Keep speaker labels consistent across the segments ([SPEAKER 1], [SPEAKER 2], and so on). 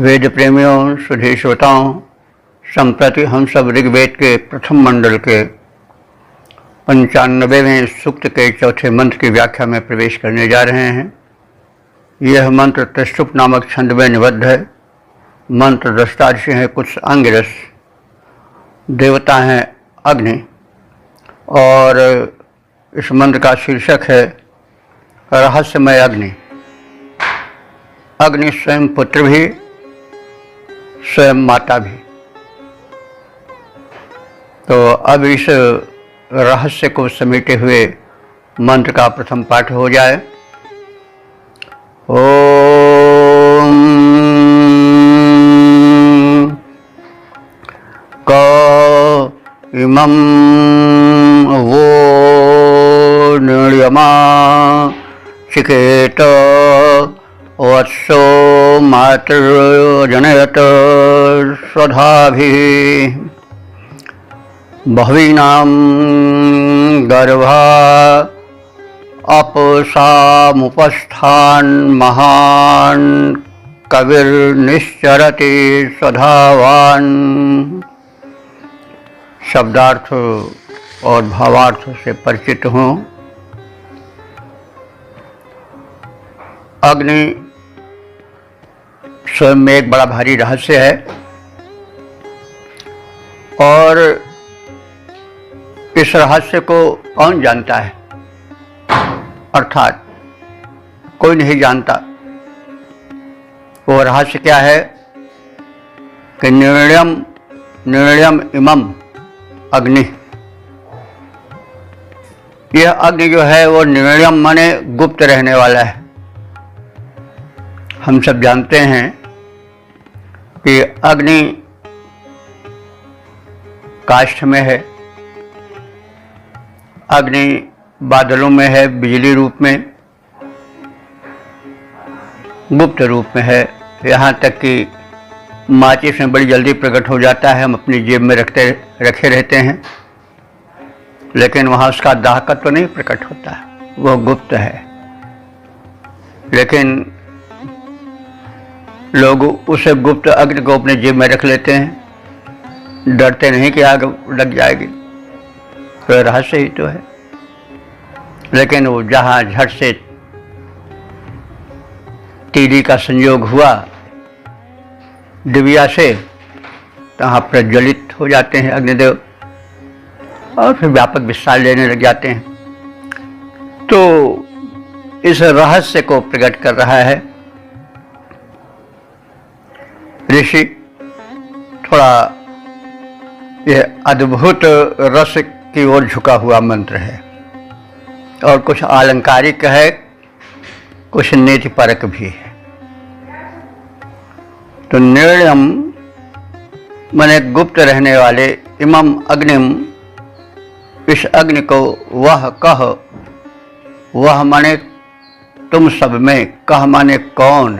[SPEAKER 1] वेद प्रेमियों, सुधी श्रोताओं, संप्रति हम सब ऋग्वेद के प्रथम मंडल के 95वें सूक्त के चौथे मंत्र की व्याख्या में प्रवेश करने जा रहे हैं। यह मंत्र त्रिशुप नामक छंद में निबद्ध है। मंत्र दृष्टादि हैं कुछ अंगिरस, देवता हैं अग्नि, और इस मंत्र का शीर्षक है रहस्यमय अग्नि। अग्नि स्वयं पुत्र भी, स्वयं माता भी। तो अब इस रहस्य को समेटे हुए मंत्र का प्रथम पाठ हो जाए। ओम क इमं वो निर्यमा चिकेत वत्सो मातृजनयत स्वधाभिः बह्वीनां गर्भा अपसामुपस्थान महान् कविर्निश्चरति स्वधावान्। शब्दार्थ और भावार्थ से परिचित हों। अग्नि स्वयं में एक बड़ा भारी रहस्य है और इस रहस्य को कौन जानता है, अर्थात कोई नहीं जानता। वो रहस्य क्या है कि निर्णयम इमम अग्नि। यह अग्नि जो है वो निर्णयम माने गुप्त रहने वाला है। हम सब जानते हैं कि अग्नि काष्ठ में है, अग्नि बादलों में है, बिजली रूप में, गुप्त रूप में है। यहाँ तक कि माचिस में बड़ी जल्दी प्रकट हो जाता है, हम अपनी जेब में रखे रहते हैं, लेकिन वहाँ उसका दाहकत्व तो नहीं प्रकट होता है, वो गुप्त है। लेकिन लोग उस गुप्त अग्नि को अपने जेब में रख लेते हैं, डरते नहीं कि आग लग जाएगी, तो रहस्य ही तो है। लेकिन वो जहाँ झट से तीली का संयोग हुआ दिव्या से, तहाँ प्रज्वलित हो जाते हैं अग्निदेव और फिर व्यापक विस्तार लेने लग जाते हैं। तो इस रहस्य को प्रकट कर रहा है ऋषि। थोड़ा यह अद्भुत रस की ओर झुका हुआ मंत्र है और कुछ आलंकारिक है, कुछ नीतिपरक भी है। तो निर्णयम माने गुप्त रहने वाले, इमम अग्निम इस अग्नि को, वह कह, वह माने तुम सब में, कह माने कौन,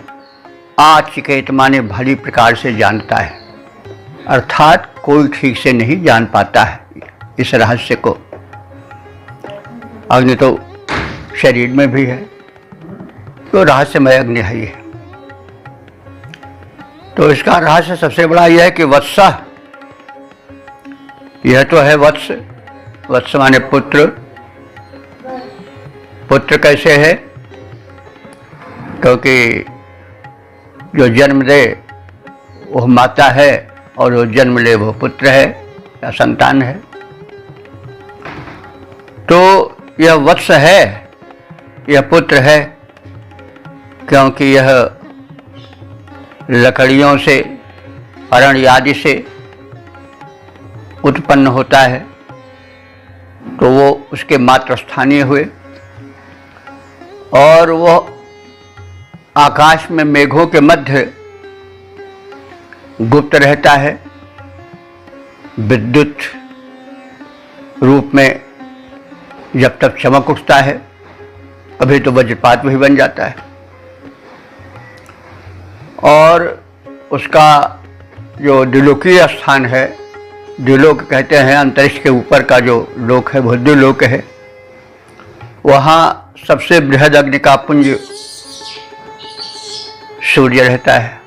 [SPEAKER 1] आचिकेत माने भली प्रकार से जानता है। अर्थात कोई ठीक से नहीं जान पाता है इस रहस्य को। अग्नि तो शरीर में भी है, तो रहस्यमय अग्नि है ये। तो इसका रहस्य सबसे बड़ा यह है कि वत्स, यह तो है वत्स। वत्स माने पुत्र। पुत्र कैसे है? क्योंकि जो जन्म दे वह माता है और जो जन्म ले वो पुत्र है या संतान है। तो यह वत्स है, यह पुत्र है, क्योंकि यह लकड़ियों से, अरण्य आदि से उत्पन्न होता है, तो वो उसके मातृ स्थानीय हुए। और वो आकाश में मेघों के मध्य गुप्त रहता है, विद्युत रूप में जब तक चमक उठता है, कभी तो वज्रपात भी बन जाता है। और उसका जो द्विलोकीय स्थान है, द्विलोक कहते हैं अंतरिक्ष के ऊपर का जो लोक है, वो द्विलोक है। वहाँ सबसे बृहद अग्नि का पुंज सूर्य रहता है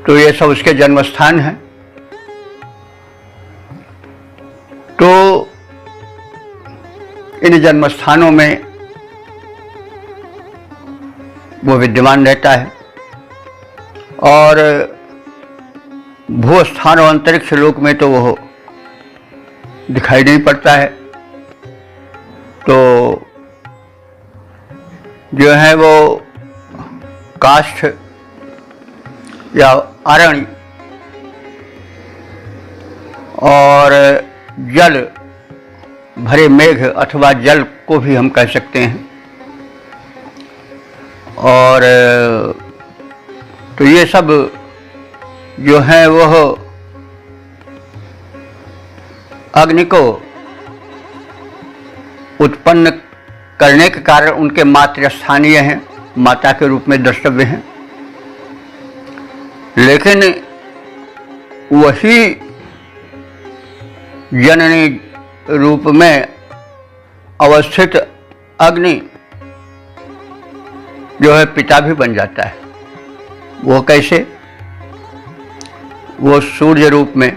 [SPEAKER 1] तो ये सब उसके जन्म स्थान हैं। तो इन जन्म स्थानों में वो विद्यमान रहता है और भू स्थान और अंतरिक्ष लोक में तो वो दिखाई नहीं पड़ता है। तो जो है वो काष्ठ या अरण्य और जल भरे मेघ अथवा जल को भी हम कह सकते हैं। और तो ये सब जो है वह अग्नि को उत्पन्न करने के कारण उनके मातृ स्थानीय हैं, माता के रूप में द्रष्टव्य हैं। लेकिन वही जननी रूप में अवस्थित अग्नि जो है पिता भी बन जाता है। वो कैसे? वो सूर्य रूप में,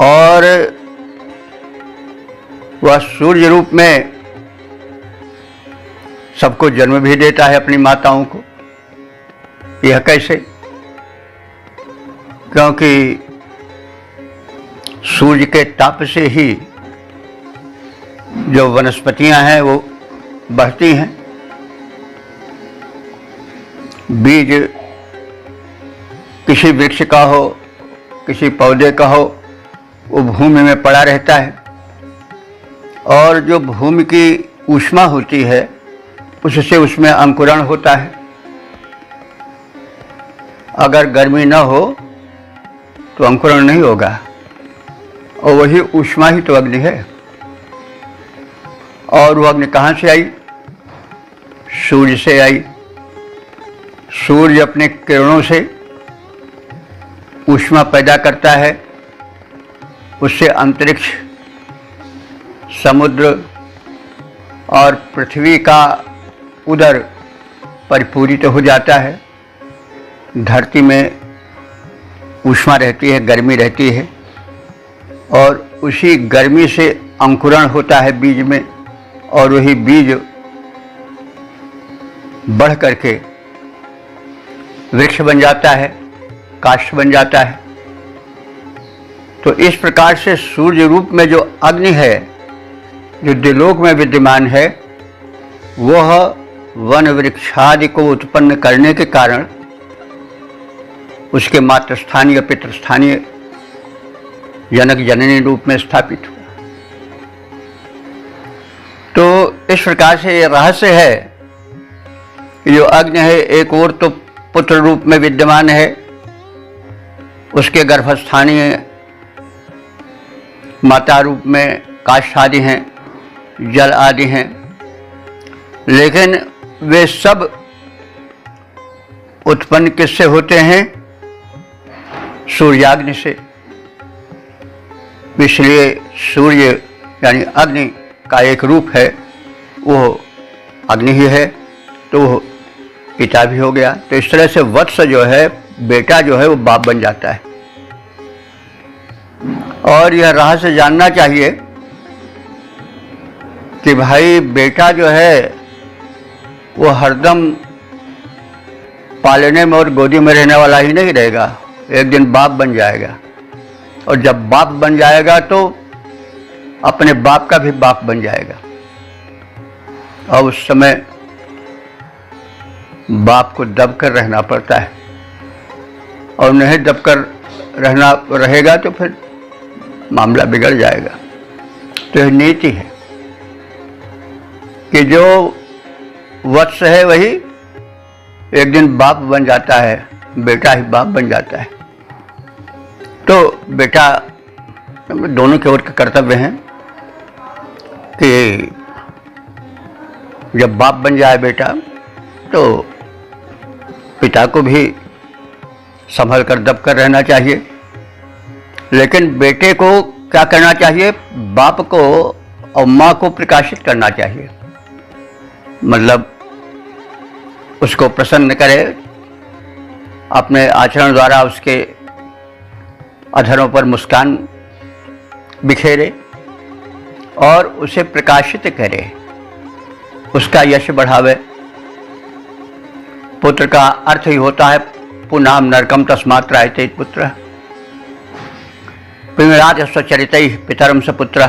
[SPEAKER 1] और वह सूर्य रूप में सबको जन्म भी देता है, अपनी माताओं को। यह कैसे? क्योंकि सूर्य के ताप से ही जो वनस्पतियां हैं वो बढ़ती हैं। बीज किसी वृक्ष का हो, किसी पौधे का हो, वो भूमि में पड़ा रहता है और जो भूमि की ऊष्मा होती है उससे उसमें अंकुरण होता है। अगर गर्मी न हो तो अंकुरण नहीं होगा, और वही ऊष्मा ही तो अग्नि है। और वो अग्नि कहाँ से आई? सूर्य से आई। सूर्य अपने किरणों से ऊष्मा पैदा करता है, उससे अंतरिक्ष, समुद्र और पृथ्वी का उदर परिपूरित हो जाता है। धरती में ऊष्मा रहती है, गर्मी रहती है, और उसी गर्मी से अंकुरण होता है बीज में, और वही बीज बढ़ करके वृक्ष बन जाता है, काष्ठ बन जाता है। तो इस प्रकार से सूर्य रूप में जो अग्नि है, जो द्युलोक में विद्यमान है, वह वन वृक्षादि को उत्पन्न करने के कारण उसके मातृस्थानीय पितृस्थानीय जनक जननी रूप में स्थापित हुआ। तो इस प्रकार से ये रहस्य है कि जो अग्नि है, एक ओर तो पुत्र रूप में विद्यमान है, उसके गर्भस्थानीय माता रूप में काष्ठ आदि हैं, जल आदि हैं, लेकिन वे सब उत्पन्न किससे होते हैं? सूर्याग्नि से। इसलिए सूर्य यानी अग्नि का एक रूप है, वो अग्नि ही है, तो वो पिता भी हो गया। तो इस तरह से वत्स जो है, बेटा जो है, वो बाप बन जाता है। और यह रहस्य जानना चाहिए कि भाई बेटा जो है वो हरदम पालने में और गोदी में रहने वाला ही नहीं रहेगा, एक दिन बाप बन जाएगा। और जब बाप बन जाएगा तो अपने बाप का भी बाप बन जाएगा, और उस समय बाप को दब कर रहना पड़ता है, और नहीं दब कर रहेगा तो फिर मामला बिगड़ जाएगा। तो यह नीति है कि जो वत्स है वही एक दिन बाप बन जाता है, बेटा ही बाप बन जाता है। तो बेटा दोनों की ओर के कर्तव्य हैं कि जब बाप बन जाए बेटा, तो पिता को भी संभल कर दब कर रहना चाहिए। लेकिन बेटे को क्या करना चाहिए? बाप को और माँ को प्रकाशित करना चाहिए, मतलब उसको प्रसन्न करे, अपने आचरण द्वारा उसके अधरों पर मुस्कान बिखेरे और उसे प्रकाशित करे, उसका यश बढ़ावे। पुत्र का अर्थ ही होता है पुनाम नरकम तस्मात् त्रायते पुत्र। प्रेमराज स्वचरित पितरम स पुत्र।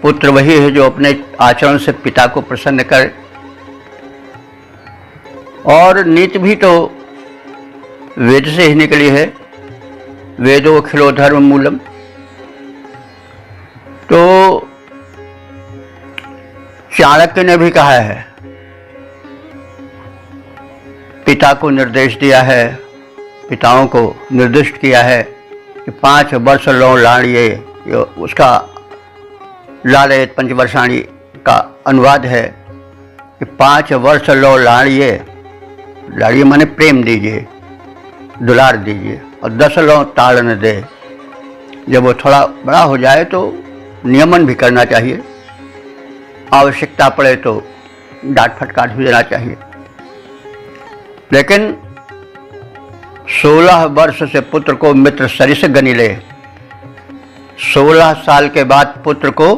[SPEAKER 1] पुत्र वही है जो अपने आचरण से पिता को प्रसन्न करे। और नीति भी तो वेद से ही निकली है, वेदो अखिलो धर्म मूलम। तो चाणक्य ने भी कहा है, पिता को निर्देश दिया है, पिताओं को निर्दिष्ट किया है कि 5 वर्ष लो लाड़िए, उसका लाड़येत पंचवर्षाणी का अनुवाद है कि 5 वर्ष लो लाड़िए, लाड़िए माने प्रेम दीजिए, दुलार दीजिए, और 10 लो ताड़न दे। जब वो थोड़ा बड़ा हो जाए तो नियमन भी करना चाहिए, आवश्यकता पड़े तो डांट फटकार भी देना चाहिए। लेकिन 16 वर्ष से पुत्र को मित्र सरिस गनि ले। 16 साल के बाद पुत्र को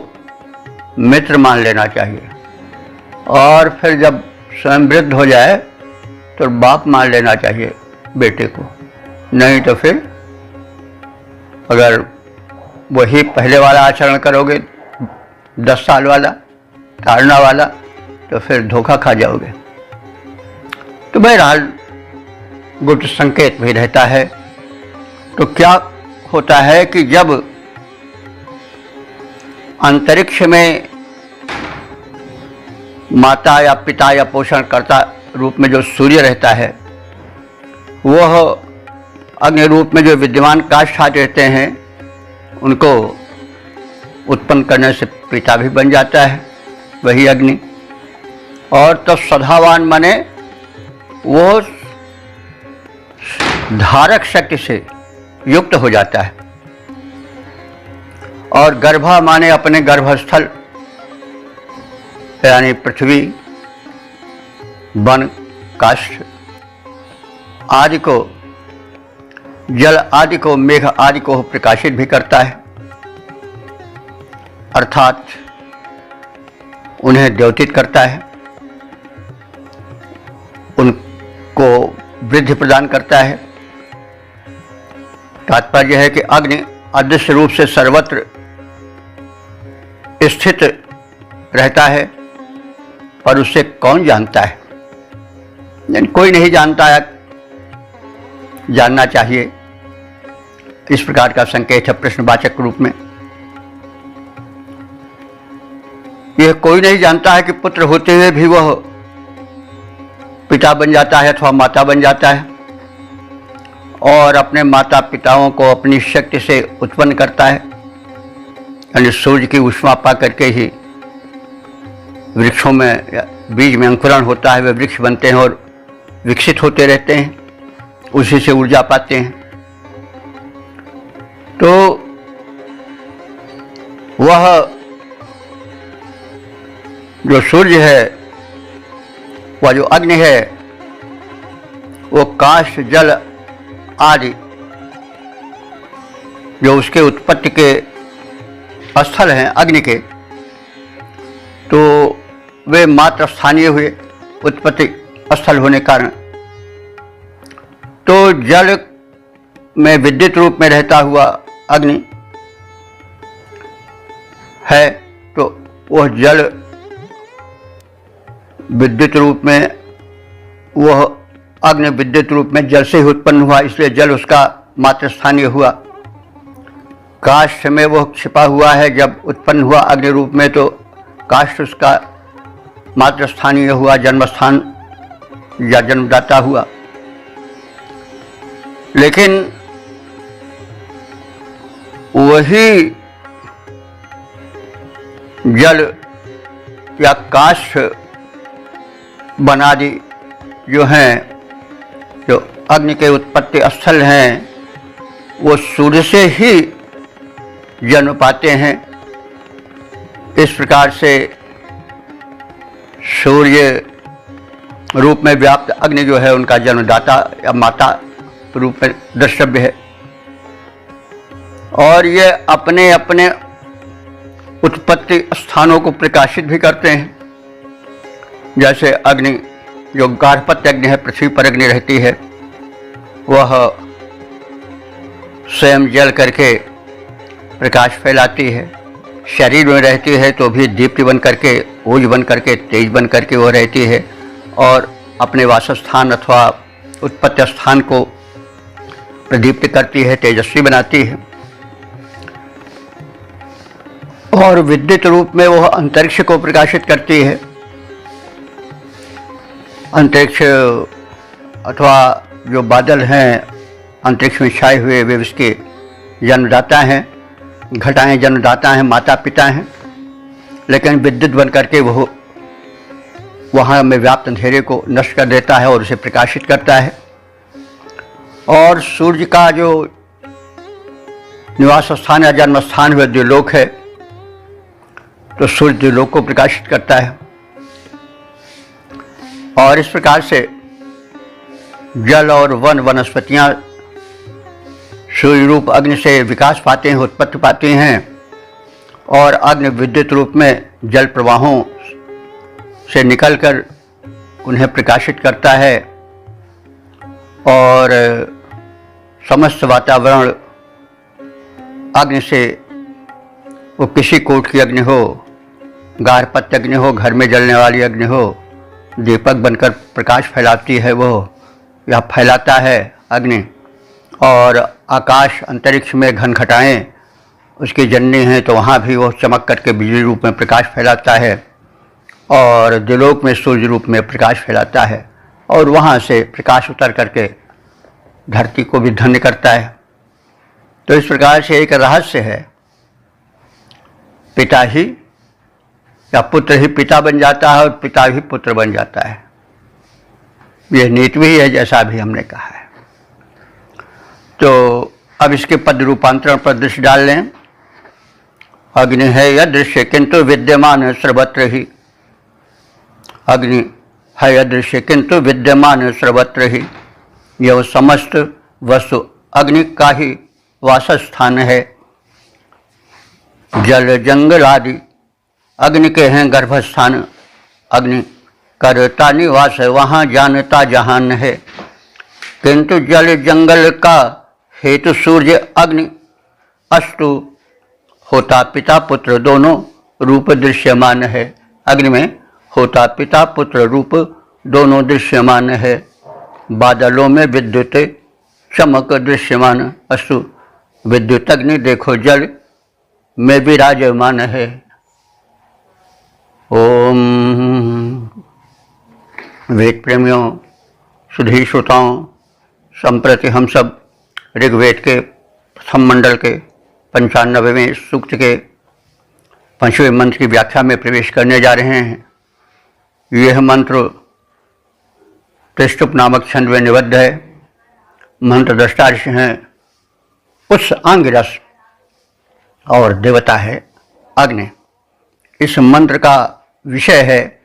[SPEAKER 1] मित्र मान लेना चाहिए, और फिर जब स्वयं वृद्ध हो जाए तो बाप मान लेना चाहिए बेटे को। नहीं तो फिर अगर वही पहले वाला आचरण करोगे, 10 साल वाला ताड़ना वाला, तो फिर धोखा खा जाओगे। तो बहरहाल गुप्त संकेत भी रहता है। तो क्या होता है कि जब अंतरिक्ष में माता या पिता या पोषणकर्ता रूप में जो सूर्य रहता है, वह अग्नि रूप में जो विद्यमान काष्ठ रहते हैं, उनको उत्पन्न करने से पिता भी बन जाता है वही अग्नि। और तो सदावान माने वो धारक शक्ति से युक्त हो जाता है। और गर्भा माने अपने गर्भस्थल यानी पृथ्वी, वन, काष्ठ आदि को, जल आदि को, मेघ आदि को प्रकाशित भी करता है, अर्थात उन्हें द्योतित करता है, उनको वृद्धि प्रदान करता है। तात्पर्य है कि अग्नि अदृश्य रूप से सर्वत्र स्थित रहता है, पर उसे कौन जानता है? यानी कोई नहीं जानता है, जानना चाहिए। इस प्रकार का संकेत है प्रश्नवाचक रूप में। यह कोई नहीं जानता है कि पुत्र होते हुए भी वह पिता बन जाता है अथवा माता बन जाता है, और अपने माता पिताओं को अपनी शक्ति से उत्पन्न करता है। यानी सूर्य की ऊष्मा पा करके ही वृक्षों में, बीज में अंकुरण होता है, वे वृक्ष बनते हैं और विकसित होते रहते हैं, उसी से ऊर्जा पाते हैं। तो वह जो सूर्य है, वह जो अग्नि है, वो काष्ठ, जल आदि जो उसके उत्पत्ति के स्थल हैं अग्नि के, तो वे मात्र स्थानीय हुए उत्पत्ति स्थल होने कारण। तो जल में विद्युत रूप में रहता हुआ अग्नि है, तो वह जल विद्युत रूप में, वह अग्नि विद्युत रूप में जल से ही उत्पन्न हुआ, इसलिए जल उसका मात्र स्थानीय हुआ। काष्ठ में वह छिपा हुआ है, जब उत्पन्न हुआ अग्नि रूप में तो काष्ठ उसका मात्र स्थानीय हुआ, जन्मस्थान या जन्मदाता हुआ। लेकिन वही जल या काष्ठ बनादि जो हैं, जो अग्नि के उत्पत्ति स्थल हैं, वो सूर्य से ही जन्म पाते हैं। इस प्रकार से सूर्य रूप में व्याप्त अग्नि जो है, उनका जन्मदाता या माता रूप में द्रष्टव्य है। और ये अपने अपने उत्पत्ति स्थानों को प्रकाशित भी करते हैं। जैसे अग्नि, जो गार्हपत्य अग्नि है, पृथ्वी पर अग्नि रहती है, वह स्वयं जल करके प्रकाश फैलाती है। शरीर में रहती है तो भी दीप्ति बन करके, ओज बन करके, तेज बन करके वो रहती है और अपने वासस्थान अथवा उत्पत्ति स्थान को प्रदीप्त करती है, तेजस्वी बनाती है। और विद्युत रूप में वह अंतरिक्ष को प्रकाशित करती है। अंतरिक्ष अथवा जो बादल हैं अंतरिक्ष में छाए हुए, वे उसके जन्मदाता हैं, घटाएं जन्मदाता हैं, माता पिता हैं। लेकिन विद्युत बन करके वह वहाँ में व्याप्त अंधेरे को नष्ट कर देता है और उसे प्रकाशित करता है। और सूर्य का जो निवास स्थान या जन्म स्थान वह द्युलोक है, तो सूर्य द्युलोक को प्रकाशित करता है। और इस प्रकार से जल और वन वनस्पतियाँ सूर्य रूप अग्नि से विकास पाते हैं, उत्पत्ति पाती हैं। और अग्नि विद्युत रूप में जल प्रवाहों से निकलकर उन्हें प्रकाशित करता है। और समस्त वातावरण अग्नि से, वो किसी कोट की अग्नि हो, गार्हपत्य अग्नि हो, घर में जलने वाली अग्नि हो, दीपक बनकर प्रकाश फैलाती है वो, या फैलाता है अग्नि। और आकाश अंतरिक्ष में घन घटाएं उसकी जननी हैं, तो वहाँ भी वो चमक करके बिजली रूप में प्रकाश फैलाता है। और द्युलोक में सूर्य रूप में प्रकाश फैलाता है और वहाँ से प्रकाश उतर करके धरती को भी धन्य करता है। तो इस प्रकार से एक रहस्य है, पिता ही या पुत्र ही पिता बन जाता है और पिता ही पुत्र बन जाता है। यह नीति भी है, जैसा भी हमने कहा है। तो अब इसके पद रूपांतरण पर दृष्टि डाल लें। अग्नि है यह दृश्य किंतु विद्यमान सर्वत्र ही। अग्नि है यह दृश्य किंतु विद्यमान सर्वत्र ही। यह समस्त वस्तु अग्नि का ही वासस्थान है। जल जंगल आदि अग्नि के हैं गर्भस्थान। अग्नि करता निवास है, वहाँ जानता जहान है। किंतु जल जंगल का हेतु सूर्य अग्नि अस्तु होता पिता पुत्र दोनों रूप दृश्यमान है। अग्नि में होता पिता पुत्र रूप दोनों दृश्यमान है। बादलों में विद्युत चमक दृश्यमान अस्तु। विद्युत अग्नि देखो जल में विराजमान है। ओम वेद प्रेमियों, सुधी श्रोताओं, संप्रति हम सब ऋग्वेद के प्रथम मंडल के 95वें सूक्त के 5वें मंत्र की व्याख्या में प्रवेश करने जा रहे हैं। यह मंत्र त्रिष्टुप नामक छंद में निबद्ध है। मंत्र दृष्टा ऋषि हैं उस आंगिरस और देवता है अग्नि। इस मंत्र का विषय है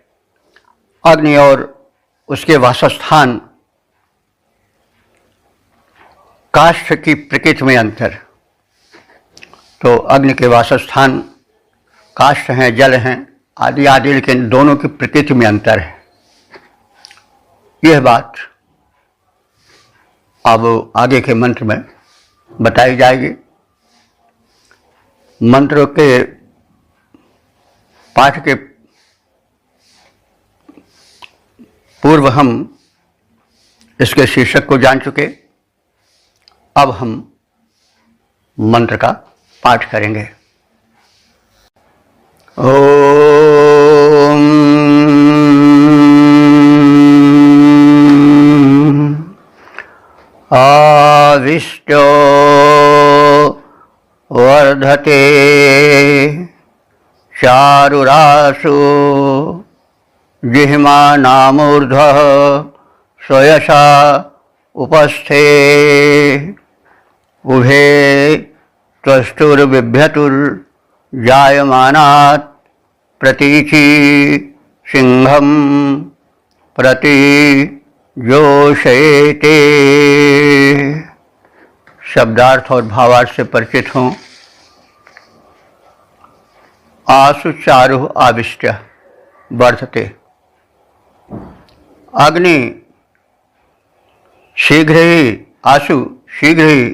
[SPEAKER 1] अग्नि और उसके वासस्थान काष्ठ की प्रकृति में अंतर। तो अग्नि के वासस्थान काष्ठ हैं, जल हैं आदि आदि, लेकिन दोनों की प्रकृति में अंतर है। यह बात अब आगे के मंत्र में बताई जाएगी। मंत्र के पाठ के पूर्व हम इसके शीर्षक को जान चुके। अब हम मंत्र का पाठ करेंगे। ओम आविष्टो वर्धते चारुरासु जिह्मानामूर्ध्वः स्वयसा उपस्थे उभे त्वष्टुर्बिभ्यतुर्जायमानात् प्रतीचि सिंहं प्रति जोषयते। शब्दार्थ और भावार्थ से परिचित हों। आसु चारु आविष्ट वर्धते। अग्नि शीघ्र ही, आसु शीघ्र ही,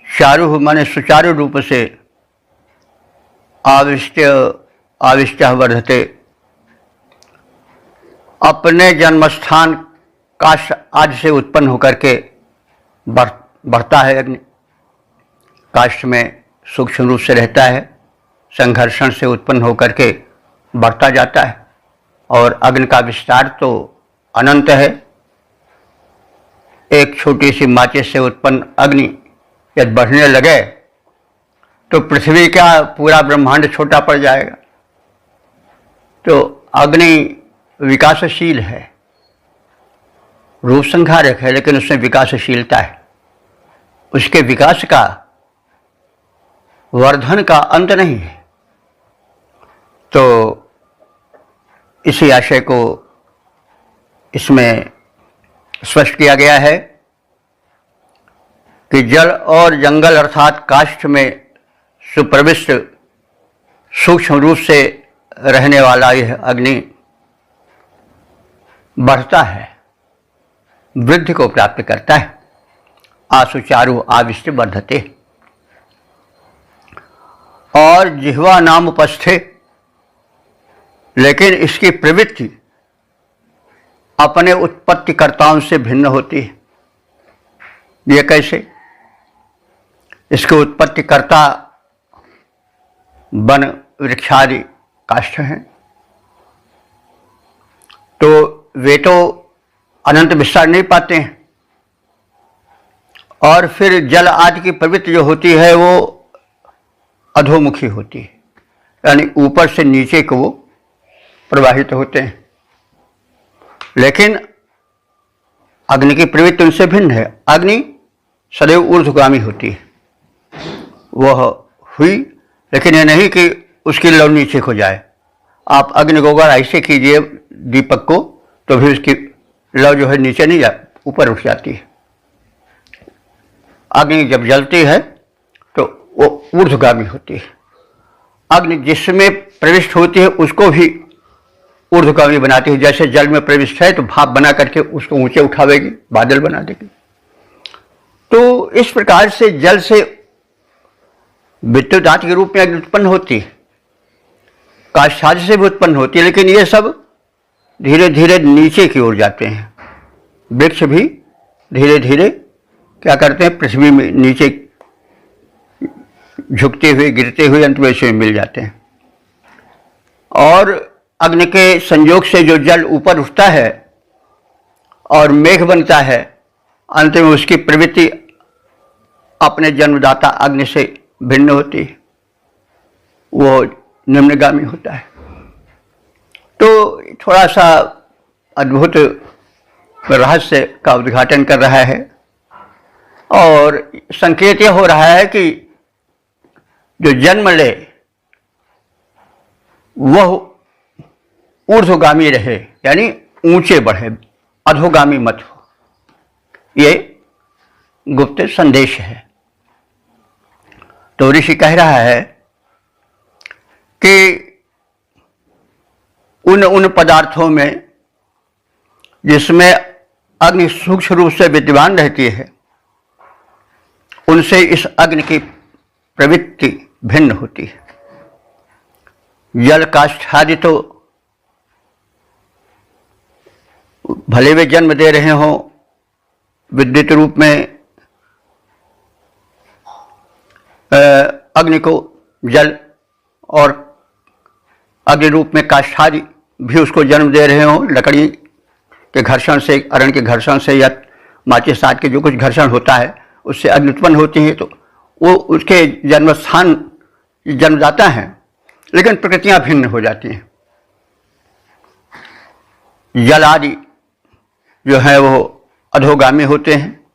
[SPEAKER 1] चारु माने सुचारू रूप से, आविष्ट वर्धते, अपने जन्मस्थान काष्ठ आदि से उत्पन्न होकर के बढ़ता है। अग्नि काष्ठ में सूक्ष्म रूप से रहता है, संघर्षण से उत्पन्न होकर के बढ़ता जाता है। और अग्नि का विस्तार तो अनंत है। एक छोटी सी माचिस से उत्पन्न अग्नि यदि बढ़ने लगे तो पृथ्वी का पूरा ब्रह्मांड छोटा पड़ जाएगा। तो अग्नि विकासशील है, रूप संहारक है, लेकिन उसमें विकासशीलता है। उसके विकास का, वर्धन का अंत नहीं है। तो इसी आशय को इसमें स्पष्ट किया गया है कि जल और जंगल अर्थात काष्ठ में सुप्रविष्ट सूक्ष्म रूप से रहने वाला यह अग्नि बढ़ता है, वृद्धि को प्राप्त करता है। आसु चारु आविष्ट वर्धते। और जिह्वा नाम उपस्थे, लेकिन इसकी प्रवृत्ति अपने उत्पत्तिकर्ताओं से भिन्न होती है। ये कैसे? इसके उत्पत्तिकर्ता वन वृक्षादि काष्ठ हैं, तो वे तो अनंत विस्तार नहीं पाते हैं। और फिर जल आदि की प्रवृत्ति जो होती है वो अधोमुखी होती है, यानी ऊपर से नीचे को वो प्रवाहित होते हैं। लेकिन अग्नि की प्रवृत्ति उनसे भिन्न है। अग्नि सदैव ऊर्ध्वगामी होती है। वह हुई, लेकिन यह नहीं कि उसकी लौ नीचे को जाए। आप अग्नि को अगर ऐसे कीजिए दीपक को, तो भी उसकी लौ जो है नीचे नहीं जा, ऊपर उठ जाती है। अग्नि जब जलती है तो वो ऊर्ध्वगामी होती है। अग्नि जिसमें प्रविष्ट होती है उसको भी ऊर्ध्वगामी बनाती है। जैसे जल में प्रविष्ट है तो भाप बना करके उसको ऊंचे उठावेगी, बादल बना देगी। तो इस प्रकार से जल से विद्युत आदि के रूप में अग्नि उत्पन्न होती है, काष्ठ आदि से भी उत्पन्न होती है, लेकिन ये सब धीरे धीरे नीचे की ओर जाते हैं। वृक्ष भी धीरे धीरे क्या करते हैं, पृथ्वी में नीचे झुकते हुए, गिरते हुए अंत में से मिल जाते हैं। और अग्नि के संयोग से जो जल ऊपर उठता है और मेघ बनता है, अंत में उसकी प्रवृत्ति अपने जन्मदाता अग्नि से भिन्न होती है, वो निम्नगामी होता है। तो थोड़ा सा अद्भुत रहस्य का उद्घाटन कर रहा है और संकेत यह हो रहा है कि जो जन्म ले वह ऊर्ध्वगामी रहे, यानी ऊंचे बढ़े, अधोगामी मत हो। ये गुप्त संदेश है। तो ऋषि कह रहा है कि उन पदार्थों में जिसमें अग्नि सूक्ष्म रूप से विद्यमान रहती है, उनसे इस अग्नि की प्रवृत्ति भिन्न होती है। जल काष्ठ आदि तो भले वे जन्म दे रहे हों विद्युत रूप में अग्नि को, जल और अग्नि रूप में काष्ठ आदि भी उसको जन्म दे रहे हों, लकड़ी के घर्षण से, अरण के घर्षण से या माचिस आदि के जो कुछ घर्षण होता है उससे अग्नि उत्पन्न होती है, तो वो उसके जन्मस्थान जन्मदाता हैं, लेकिन प्रकृतियां भिन्न हो जाती हैं। जल आदि जो है वो अधोगामी होते हैं,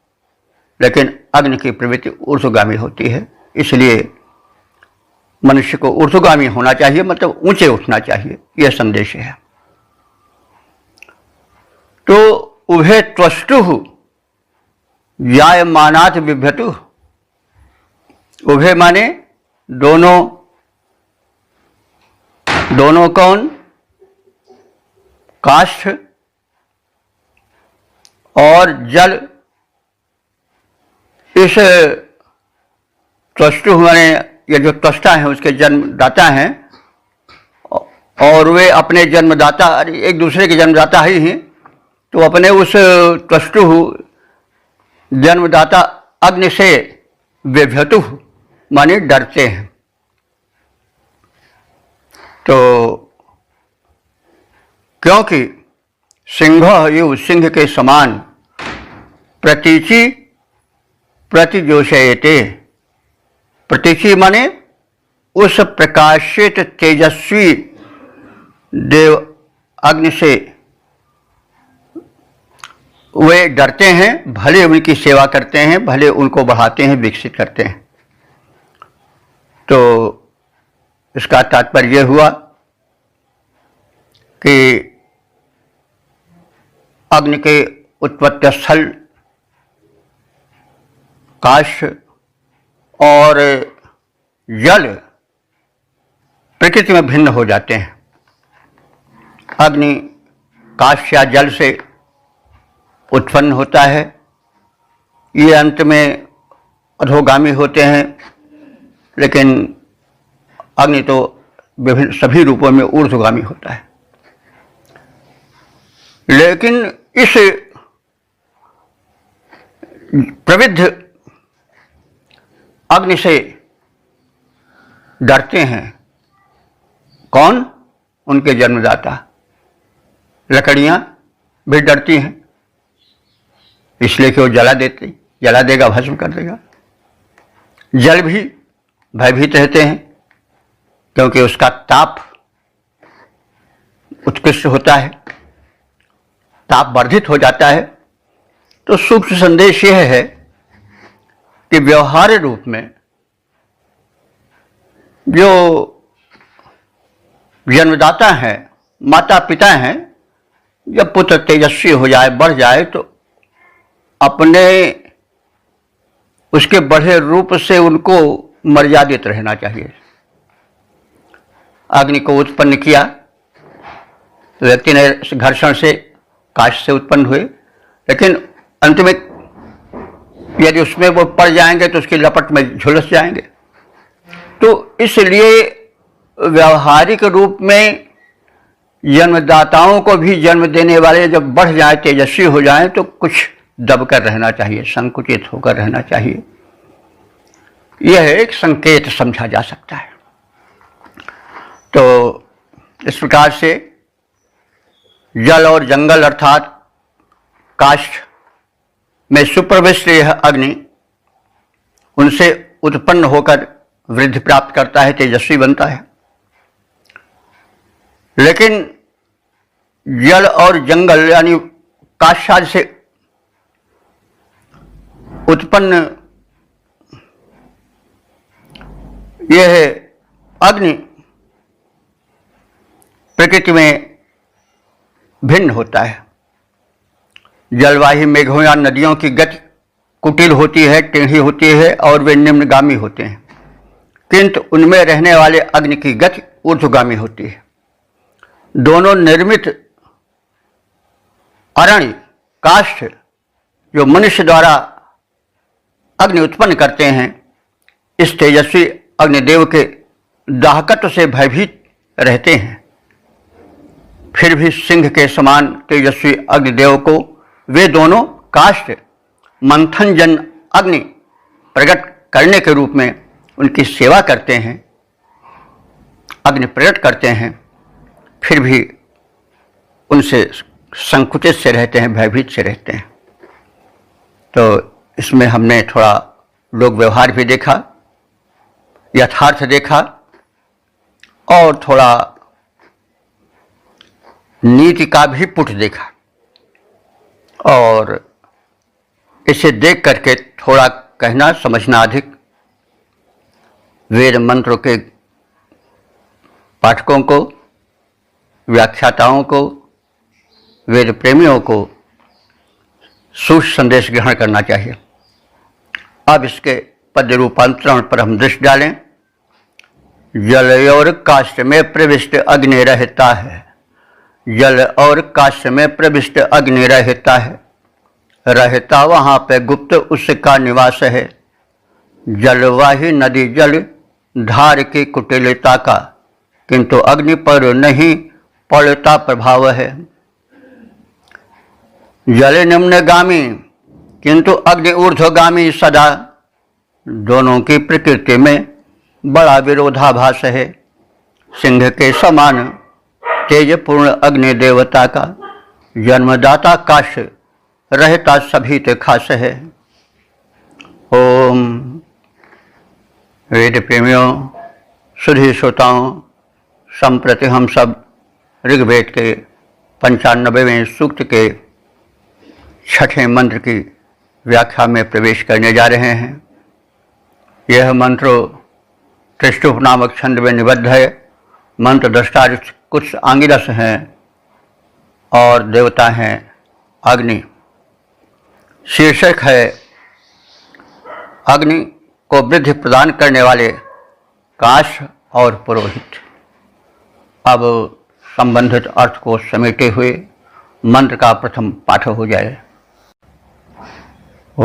[SPEAKER 1] लेकिन अग्नि की प्रवृत्ति ऊर्ध्वगामी होती है। इसलिए मनुष्य को ऊर्ध्वगामी होना चाहिए, मतलब ऊंचे उठना चाहिए, यह संदेश है। तो उभे त्वष्टु जायमानात् बिभ्यतु। उभे माने दोनों, दोनों कौन? काष्ठ और जल। इस त्वष्टु माने ये जो त्वष्टा है उसके जन्मदाता हैं, और वे अपने जन्मदाता एक दूसरे के जन्मदाता ही हैं, तो अपने उस त्वष्टु जन्मदाता अग्नि से बिभ्यतु माने डरते हैं। तो क्योंकि सिंह युव सिंह के समान प्रतीचि प्रतिजोषयते। प्रतीचि माने उस प्रकाशित तेजस्वी देव अग्नि से वे डरते हैं, भले उनकी सेवा करते हैं, भले उनको बढ़ाते हैं, विकसित करते हैं। तो इसका तात्पर्य यह हुआ कि अग्नि के उत्पत्ति स्थल काष्ठ और जल प्रकृति में भिन्न हो जाते हैं। अग्नि काष्ठ या जल से उत्पन्न होता है, ये अंत में अधोगामी होते हैं, लेकिन अग्नि तो विभिन्न सभी रूपों में ऊर्ध्वगामी होता है। लेकिन इस प्रविद्ध अग्नि से डरते हैं कौन? उनके जन्मदाता। लकड़ियां भी डरती हैं, इसलिए कि वो जला देगा, भस्म कर देगा। जल भी भयभीत रहते हैं क्योंकि उसका ताप उत्कृष्ट होता है, ताप वर्धित हो जाता है। तो सूक्ष्म संदेश यह है कि व्यवहार्य रूप में जो जन्मदाता हैं, माता पिता हैं, जब पुत्र तेजस्वी हो जाए, बढ़ जाए, तो अपने उसके बढ़े रूप से उनको मर्यादित रहना चाहिए। अग्नि को उत्पन्न किया, व्यक्ति ने घर्षण से काष्ठ से उत्पन्न हुए, लेकिन अंत में यदि उसमें वो पड़ जाएंगे तो उसकी लपट में झुलस जाएंगे। तो इसलिए व्यवहारिक रूप में जन्मदाताओं को भी जन्म देने वाले जब बढ़ जाए, तेजस्वी हो जाएं, तो कुछ दबकर रहना चाहिए, संकुचित होकर रहना चाहिए। यह एक संकेत समझा जा सकता है। तो इस प्रकार से जल और जंगल अर्थात काष्ठ में सुप्रविष्ट यह अग्नि उनसे उत्पन्न होकर वृद्धि प्राप्त करता है, तेजस्वी बनता है। लेकिन जल और जंगल यानी काष्ठ से उत्पन्न यह अग्नि प्रकृति में भिन्न होता है। जलवायु मेघों या नदियों की गति कुटिल होती है, टेढ़ी होती है और वे निम्नगामी होते हैं, किंतु उनमें रहने वाले अग्नि की गति ऊर्ध्वगामी होती है। दोनों निर्मित अरण्य काष्ठ जो मनुष्य द्वारा अग्नि उत्पन्न करते हैं, इस तेजस्वी अग्निदेव के दाहकत्व से भयभीत रहते हैं। फिर भी सिंह के समान तेजस्वी अग्निदेव को वे दोनों काष्ठ मंथन जन अग्नि प्रकट करने के रूप में उनकी सेवा करते हैं, अग्नि प्रकट करते हैं, फिर भी उनसे संकुचित से रहते हैं, भयभीत से रहते हैं। तो इसमें हमने थोड़ा लोक व्यवहार भी देखा, यथार्थ देखा और थोड़ा नीति का भी पुट देखा। और इसे देख करके थोड़ा कहना समझना अधिक। वेद मंत्रों के पाठकों को, व्याख्याताओं को, वेद प्रेमियों को सूक्ष्म संदेश ग्रहण करना चाहिए। अब इसके पद रूपांतरण पर हम दृष्टि डालें। जल और काष्ठ में प्रविष्ट अग्नि रहता है, जल और काष्ठ में प्रविष्ट अग्नि रहता है, रहता वहाँ पे गुप्त उसका निवास है। जलवाही नदी जल धार की कुटिलता का, किंतु अग्नि पर नहीं पड़ता प्रभाव है। जल निम्नगामी किंतु अग्नि ऊर्ध्वगामी सदा, दोनों की प्रकृति में बड़ा विरोधाभास है। सिंह के समान तेजपूर्ण अग्नि देवता का जन्मदाता काश रहता सभी ते खास है। ओम वेद प्रेमियों, सुधी श्रोताओं, संप्रति हम सब ऋग्वेद के 95वें सूक्त के 6ठे मंत्र की व्याख्या में प्रवेश करने जा रहे हैं। यह मंत्र त्रिष्टुप नामक छंद में निबद्ध है। मंत्र दृष्टा कुछ आंगिरस हैं और देवता हैं अग्नि। शीर्षक है अग्नि को वृद्धि प्रदान करने वाले काश और पुरोहित। अब संबंधित अर्थ को समेटे हुए मंत्र का प्रथम पाठ हो जाए। ओम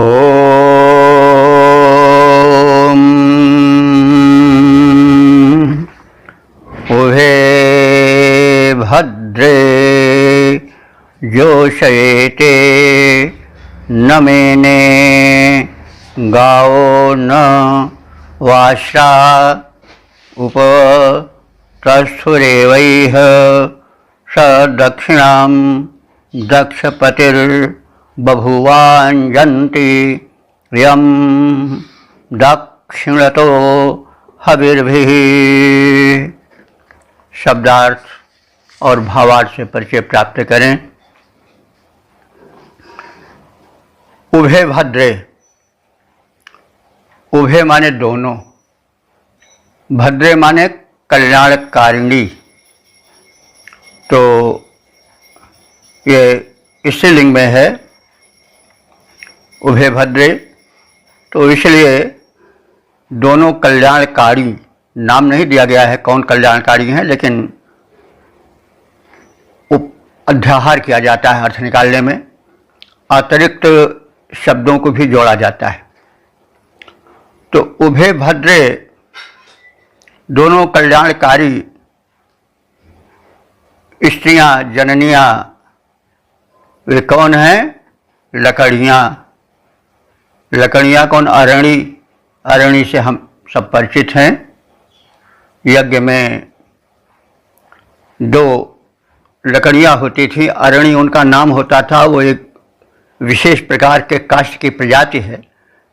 [SPEAKER 1] उभे भद्रे जोषयेते न मेने गाओ न वाश्रा उप तस्थुरेवैह स दक्षिणां दक्षपतिर्बभुवाञ्जन्ति यं दक्षिणतो हविर्भिः। शब्दार्थ और भावार्थ से परिचय प्राप्त करें। उभे भद्रे, उभे माने दोनों, भद्रे माने कल्याणकारिणी। तो ये स्त्रीलिंग में है उभे भद्रे, तो इसलिए दोनों कल्याणकारी। नाम नहीं दिया गया है कौन कल्याणकारी हैं, लेकिन अध्याहार किया जाता है अर्थ निकालने में, अतिरिक्त शब्दों को भी जोड़ा जाता है। तो उभे भद्रे दोनों कल्याणकारी स्त्रियां, जननियां, वे कौन हैं? लकड़ियां। लकड़ियां कौन? अरणी। अरणी से हम सब परिचित हैं। यज्ञ में 2 लकड़ियां होती थी, अरणी उनका नाम होता था। वो एक विशेष प्रकार के काष्ठ की प्रजाति है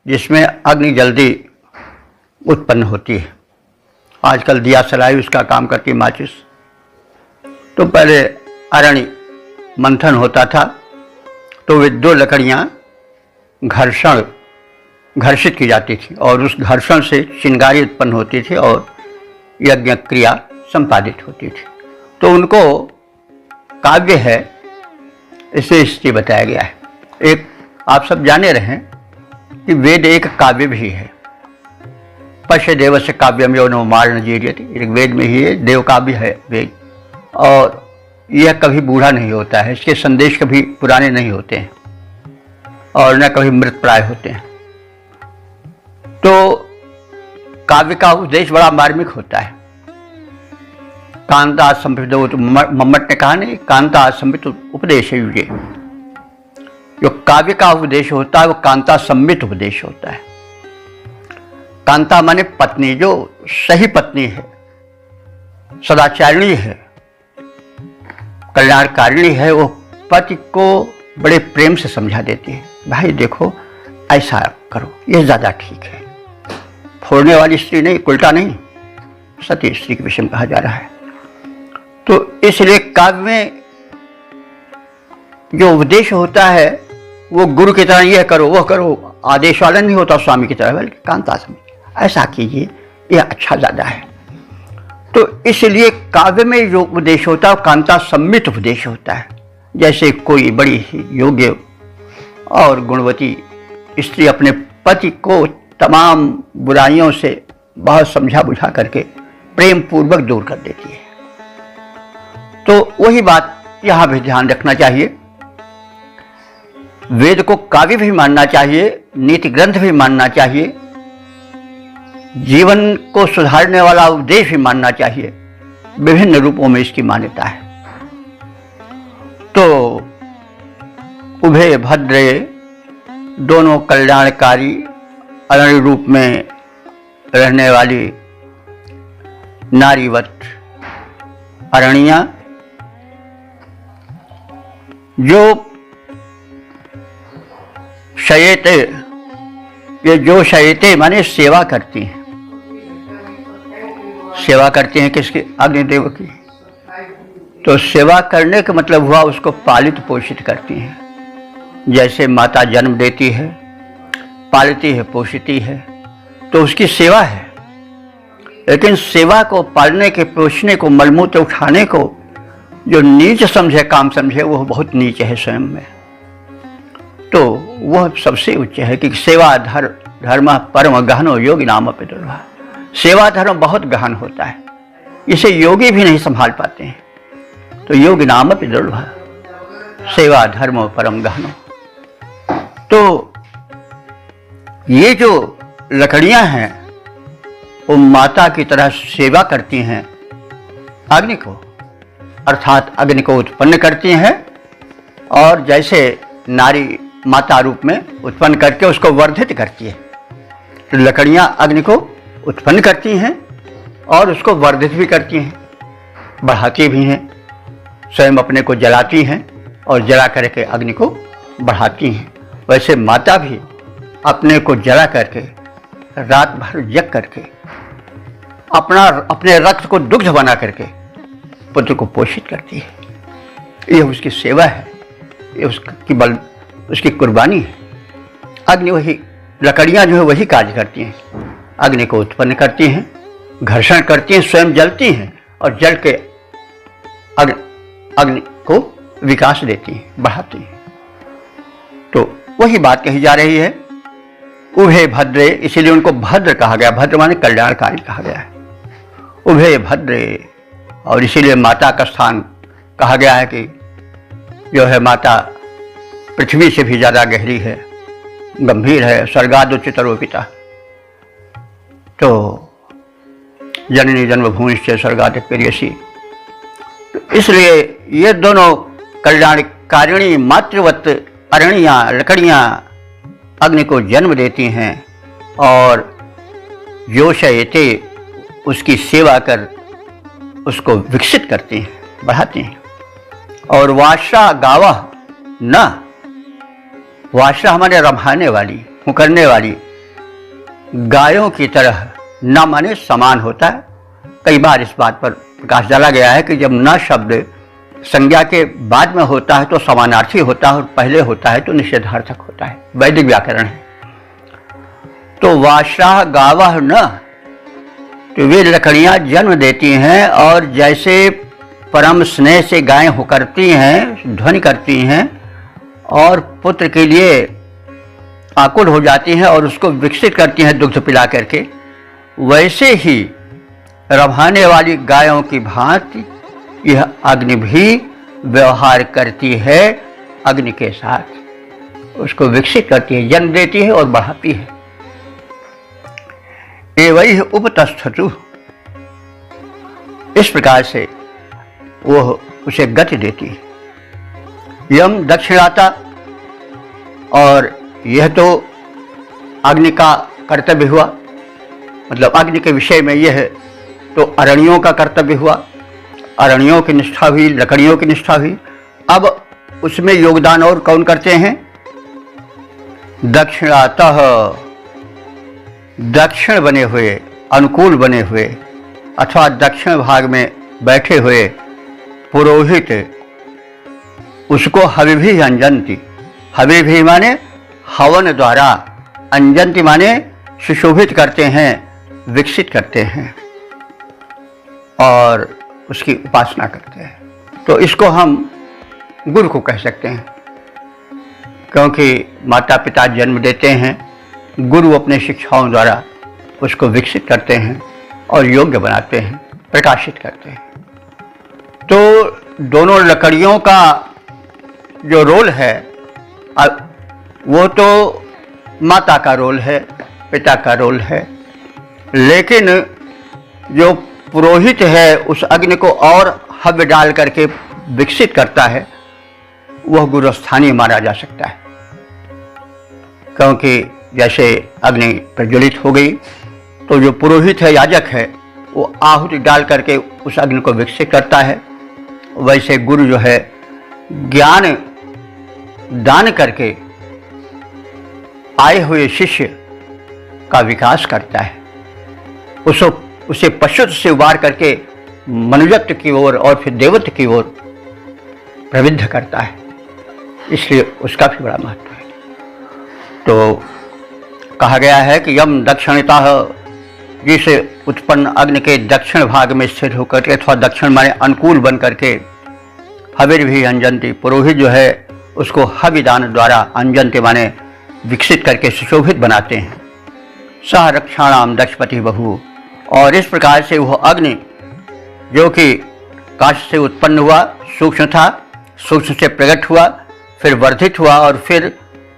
[SPEAKER 1] जिसमें अग्नि जल्दी उत्पन्न होती है। आजकल दिया सलाई उसका काम करती माचिस। तो पहले अरणी मंथन होता था, तो वे 2 लकड़ियां घर्षित की जाती थी और उस घर्षण से चिंगारी उत्पन्न होती थी और यज्ञ क्रिया संपादित होती थी। तो उनको काव्य है, इसे स्थिति बताया गया है। एक आप सब जाने रहे कि वेद एक काव्य भी है। पश्य देवस्य काव्यम यो नो मार्ण जीर्यति, ऋग्वेद में ही है, देव काव्य है वेद। और यह कभी बूढ़ा नहीं होता है, इसके संदेश कभी पुराने नहीं होते हैं और न कभी मृत प्राय होते हैं। तो काव्य का उद्देश्य बड़ा मार्मिक होता है। कांता संबित, मम्मट ने कहा नहीं, कांता संबित उपदेश है। ये जो काव्य का उपदेश होता है वो कांता संबित उपदेश होता है। कांता माने पत्नी, जो सही पत्नी है, सदाचारिणी है, कल्याणकारिणी है। वो पति को बड़े प्रेम से समझा देती है, भाई देखो ऐसा करो, ये ज्यादा ठीक है। फोड़ने वाली स्त्री नहीं, उल्टा नहीं, सती स्त्री के विषय में कहा जा रहा है। तो इसलिए काव्य में जो उपदेश होता है वो गुरु की तरह यह करो वो करो, आदेश वाला नहीं होता स्वामी की तरह, बल्कि कांता समझ ऐसा कीजिए, यह अच्छा ज्यादा है। तो इसलिए काव्य में जो उपदेश होता है वो कांता सम्मित उपदेश होता है। जैसे कोई बड़ी ही योग्य और गुणवती स्त्री अपने पति को तमाम बुराइयों से बहुत समझा बुझा करके प्रेम पूर्वक दूर कर देती है। तो वही बात यहाँ भी ध्यान रखना चाहिए। वेद को काव्य भी मानना चाहिए, नीति ग्रंथ भी मानना चाहिए, जीवन को सुधारने वाला उपदेश भी मानना चाहिए। विभिन्न रूपों में इसकी मान्यता है। तो उभय भद्रे, दोनों कल्याणकारी अरण्य रूप में रहने वाली नारीवत अरणिया, जो शयते, ये जो शयते माने सेवा करती हैं। सेवा करती हैं किसकी? अग्निदेव की। तो सेवा करने का मतलब हुआ उसको पालित पोषित करती हैं। जैसे माता जन्म देती है, पालती है, पोषती है, तो उसकी सेवा है। लेकिन सेवा को, पालने के, पोषने को, मलमूत्र उठाने को जो नीच समझे, काम समझे, वह बहुत नीच है स्वयं में। तो वह सबसे उच्च है कि सेवा धर्म परम गहनो योगी नाम पे दुर्लभ। सेवा धर्म बहुत गहन होता है, इसे योगी भी नहीं संभाल पाते हैं। तो योगी नाम पे दुर्लभ, सेवा धर्म परम गहनो। तो ये जो लकड़ियां हैं वो माता की तरह सेवा करती हैं अग्नि को, अर्थात अग्नि को उत्पन्न करती हैं, और जैसे नारी माता रूप में उत्पन्न करके उसको वर्धित करती है, तो लकड़ियां अग्नि को उत्पन्न करती हैं और उसको वर्धित भी करती हैं, बढ़ाती भी हैं। स्वयं अपने को जलाती हैं और जला करके अग्नि को बढ़ाती हैं। वैसे माता भी अपने को जला करके, रात भर जग करके, अपने रक्त को दुग्ध बना करके पुत्र को पोषित करती है। यह उसकी सेवा है, ये उसकी कुर्बानी है। अग्नि वही, लकड़ियां जो है वही कार्य करती हैं। अग्नि को उत्पन्न करती हैं, घर्षण करती हैं, स्वयं जलती हैं और जल के अग्नि को विकास देती हैं, बढ़ाती हैं। तो वही बात कही जा रही है। उभय भद्रे, इसीलिए उनको भद्र कहा गया। भद्र माने कल्याणकारी कहा गया है। उभय भद्रे, और इसीलिए माता का स्थान कहा गया है कि जो है माता पृथ्वी से भी ज्यादा गहरी है, गंभीर है, स्वर्गादुच्चतरोपिता। तो जननी जन्मभूमि से स्वर्गादिक प्रियसी। इसलिए ये दोनों कल्याणकारिणी मातृवत अरणियां, लकड़ियां अग्नि को जन्म देती हैं और योषयते, उसकी सेवा कर उसको विकसित करती हैं, बढ़ाती हैं। और वाशा गावह न, वाशा हमारे रभाने वाली, मुकरने वाली गायों की तरह, न माने समान होता है। कई बार इस बात पर प्रकाश डाला गया है कि जब न शब्द संज्ञा के बाद में होता है तो समानार्थी होता है, और पहले होता है तो निषेधार्थक होता है। वैदिक व्याकरण है। तो वाशाह गावह न, तो वे लकड़ियां जन्म देती हैं और जैसे परम स्नेह से गायें हुकरती हैं, ध्वनि करती हैं और पुत्र के लिए आकुल हो जाती हैं और उसको विकसित करती हैं दुग्ध पिला करके, वैसे ही रभाने वाली गायों की भांति यह अग्नि भी व्यवहार करती है अग्नि के साथ, उसको विकसित करती है, जन्म देती है और बढ़ाती है। एवं उपतस्थतु, इस प्रकार से वह उसे गति देती है। यम दक्षिणाता, और यह तो अग्नि का कर्तव्य हुआ, मतलब अग्नि के विषय में यह तो अरणियों का कर्तव्य हुआ, अरणियों की निष्ठा हुई, लकड़ियों की निष्ठा हुई। अब उसमें योगदान और कौन करते हैं? दक्षिणातः, दक्षिण बने हुए, अनुकूल बने हुए, अथवा दक्षिण भाग में बैठे हुए पुरोहित उसको हविभि अंजंती, हविभि माने हवन द्वारा, अंजंती माने सुशोभित करते हैं, विकसित करते हैं और उसकी उपासना करते हैं। तो इसको हम गुरु को कह सकते हैं क्योंकि माता पिता जन्म देते हैं, गुरु अपने शिक्षाओं द्वारा उसको विकसित करते हैं और योग्य बनाते हैं, प्रकाशित करते हैं। तो दोनों लकड़ियों का जो रोल है वो तो माता का रोल है, पिता का रोल है, लेकिन जो पुरोहित है उस अग्नि को और हव्य डाल करके विकसित करता है, वह गुरुस्थानीय माना जा सकता है। क्योंकि जैसे अग्नि प्रज्वलित हो गई तो जो पुरोहित है, याजक है, वो आहुति डाल करके उस अग्नि को विकसित करता है। वैसे गुरु जो है ज्ञान दान करके आए हुए शिष्य का विकास करता है, उसे पशुत्व से उबार करके मनुष्यत्व की ओर और फिर देवत्व की ओर प्रवृद्ध करता है, इसलिए उसका भी बड़ा महत्व है। तो कहा गया है कि यम दक्षिणतः, जिसे उत्पन्न अग्नि के दक्षिण भाग में स्थिर होकर के अथवा दक्षिण माने अनुकूल बन करके हविर भी अंजनती, पुरोहित जो है उसको हविदान द्वारा अंजनते माने विकसित करके सुशोभित बनाते हैं। सह रक्षाणाम दक्षपति बहु, और इस प्रकार से वह अग्नि जो कि काश से उत्पन्न हुआ, सूक्ष्म था, सूक्ष्म से प्रकट हुआ, फिर वर्धित हुआ और फिर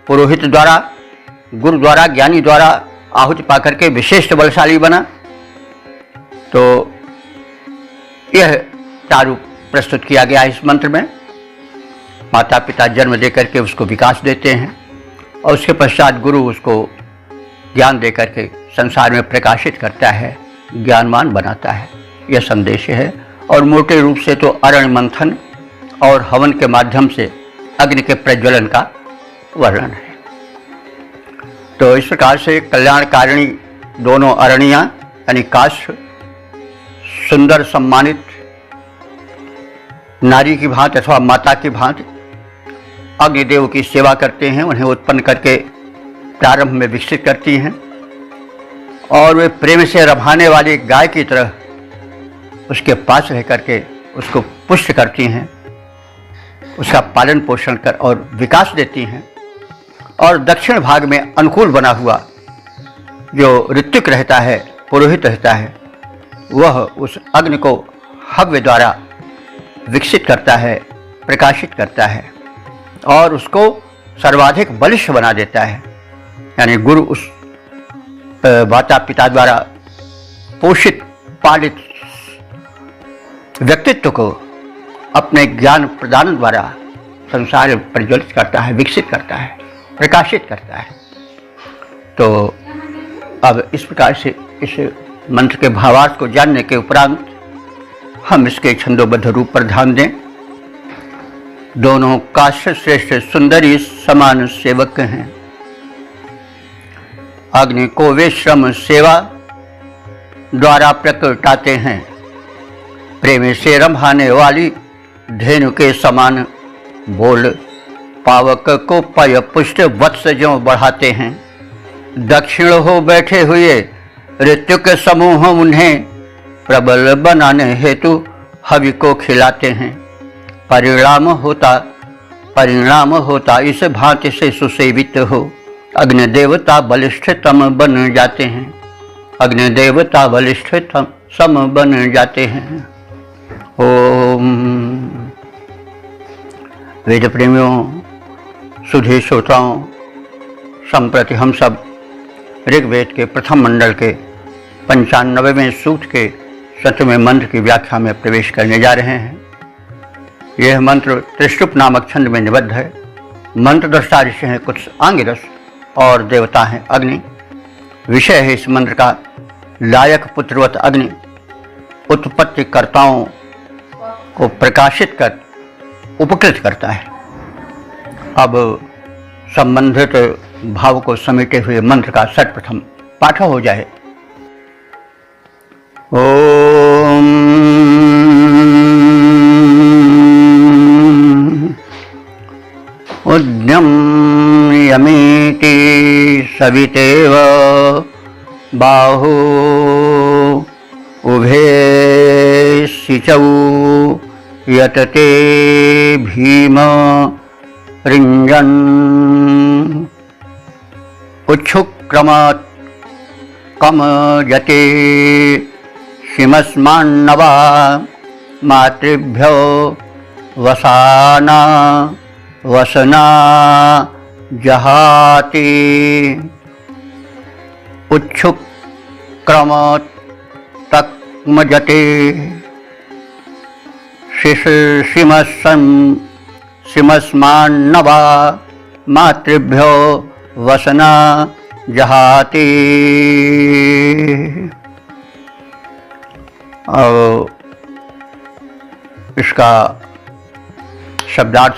[SPEAKER 1] पुरोहित द्वारा, गुरु द्वारा, ज्ञानी द्वारा आहुति पाकर के विशेष बलशाली बना। तो यह प्रारूप प्रस्तुत किया गया इस मंत्र में। माता पिता जन्म दे करके उसको विकास देते हैं और उसके पश्चात गुरु उसको ज्ञान दे करके संसार में प्रकाशित करता है, ज्ञानवान बनाता है, यह संदेश है। और मोटे रूप से तो अरण्य मंथन और हवन के माध्यम से अग्नि के प्रज्वलन का वर्णन है। तो इस प्रकार से कल्याणकारिणी दोनों अरणियाँ यानी काष्ठ सुंदर सम्मानित नारी की भांति अथवा माता की भांति अग्निदेव की सेवा करते हैं, उन्हें उत्पन्न करके प्रारंभ में विकसित करती हैं और वे प्रेम से रभाने वाली गाय की तरह उसके पास रह करके उसको पुष्ट करती हैं, उसका पालन पोषण कर और विकास देती हैं। और दक्षिण भाग में अनुकूल बना हुआ जो ऋत्विक रहता है, पुरोहित रहता है, वह उस अग्नि को हव्य द्वारा विकसित करता है, प्रकाशित करता है और उसको सर्वाधिक बलिष्ठ बना देता है। यानी गुरु उस माता पिता द्वारा पोषित पालित व्यक्तित्व को अपने ज्ञान प्रदान द्वारा संसार में प्रज्वलित करता है, विकसित करता है, प्रकाशित करता है। तो अब इस प्रकार से इस मंत्र के भावार्थ को जानने के उपरांत हम इसके छंदोबद्ध रूप पर ध्यान दें। दोनों काश्य श्रेष्ठ सुंदरी समान सेवक हैं। अग्नि को वे श्रम सेवा द्वारा प्रकटाते हैं, प्रेम से रंभाने वाली धेनु के समान बोल पावक को पय पुष्ट वत्स जो बढ़ाते हैं। दक्षिण हो बैठे हुए ऋत्विक समूह उन्हें प्रबल बनाने हेतु हवि को खिलाते हैं। परिणाम होता इस भांति से सुसेवित हो अग्नि देवता बलिष्ठतम बन जाते हैं। अग्नि देवता बलिष्ठतम सम बन जाते हैं। ओम। वेद प्रेमियों, सुधी श्रोताओं, संप्रति हम सब ऋग्वेद के प्रथम मंडल के 95वें सूक्त के 7वें मंत्र की व्याख्या में प्रवेश करने जा रहे हैं। यह मंत्र त्रिष्टुप नामक छंद में निबद्ध है। मंत्र दृष्टा ऋषि हैं कुछ आंगिरस और देवता हैं अग्नि। विषय है इस मंत्र का लायक पुत्रवत अग्नि उत्पत्ति कर्ताओं को प्रकाशित कर उपकृत करता है। अब संबंधित भाव को समेटे हुए मंत्र का सर्वप्रथम पाठ हो जाए। ओम उद्यम यमीति सवितेव बाहु उभे सिचौ यतते भीम रिंजन् उच्छुक्रमत् कमजते शिमस्मान्नवा मातृभ्यो वसाना वसना जहाति। उच्छुक्रमत् तक्मजते शिमस्मान्नवा मातृभ्यो वसना जहाति। और इसका शब्दार्थ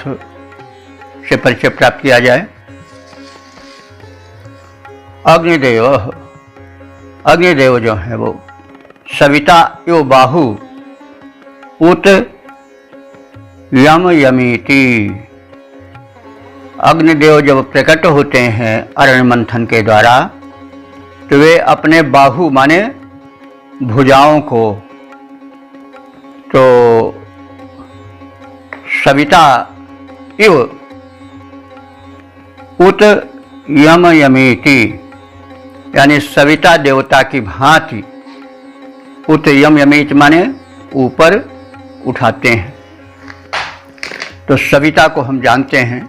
[SPEAKER 1] से परिचय प्राप्त किया जाए। अग्निदेव, अग्निदेव जो है वो सविता यो बाहु उत यम यमीति। अग्निदेव जब प्रकट होते हैं अरण्य मंथन के द्वारा तो वे अपने बाहु माने भुजाओं को तो सविता इव उत यम यमीति यानी सविता देवता की भांति उत यम यमीति माने ऊपर उठाते हैं। तो सविता को हम जानते हैं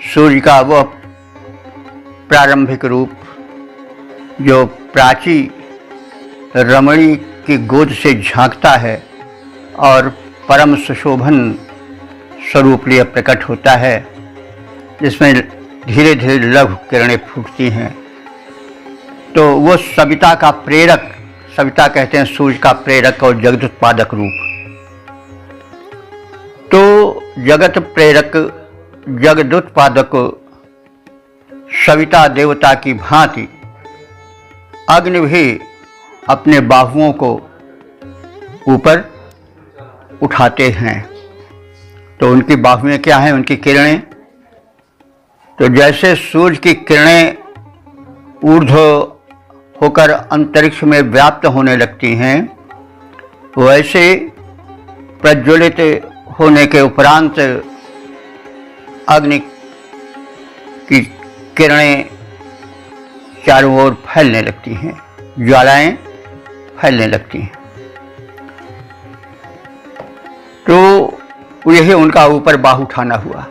[SPEAKER 1] सूर्य का वह प्रारंभिक रूप जो प्राची रमणी की गोद से झांकता है और परम सुशोभन स्वरूप लिए प्रकट होता है, जिसमें धीरे धीरे लघु किरणें फूटती हैं। तो वो सविता का प्रेरक, सविता कहते हैं सूर्य का प्रेरक और जगत उत्पादक रूप। तो जगत प्रेरक जगदुत्पादक सविता देवता की भांति अग्नि भी अपने बाहुओं को ऊपर उठाते हैं। तो उनकी बाहुएं क्या हैं? उनकी किरणें। तो जैसे सूर्य की किरणें ऊर्ध्व होकर अंतरिक्ष में व्याप्त होने लगती हैं, वैसे प्रज्वलित होने के उपरांत अग्नि की किरणें चारों ओर फैलने लगती हैं, ज्वालाएं फैलने लगती हैं। तो यही उनका ऊपर बाहु उठाना हुआ।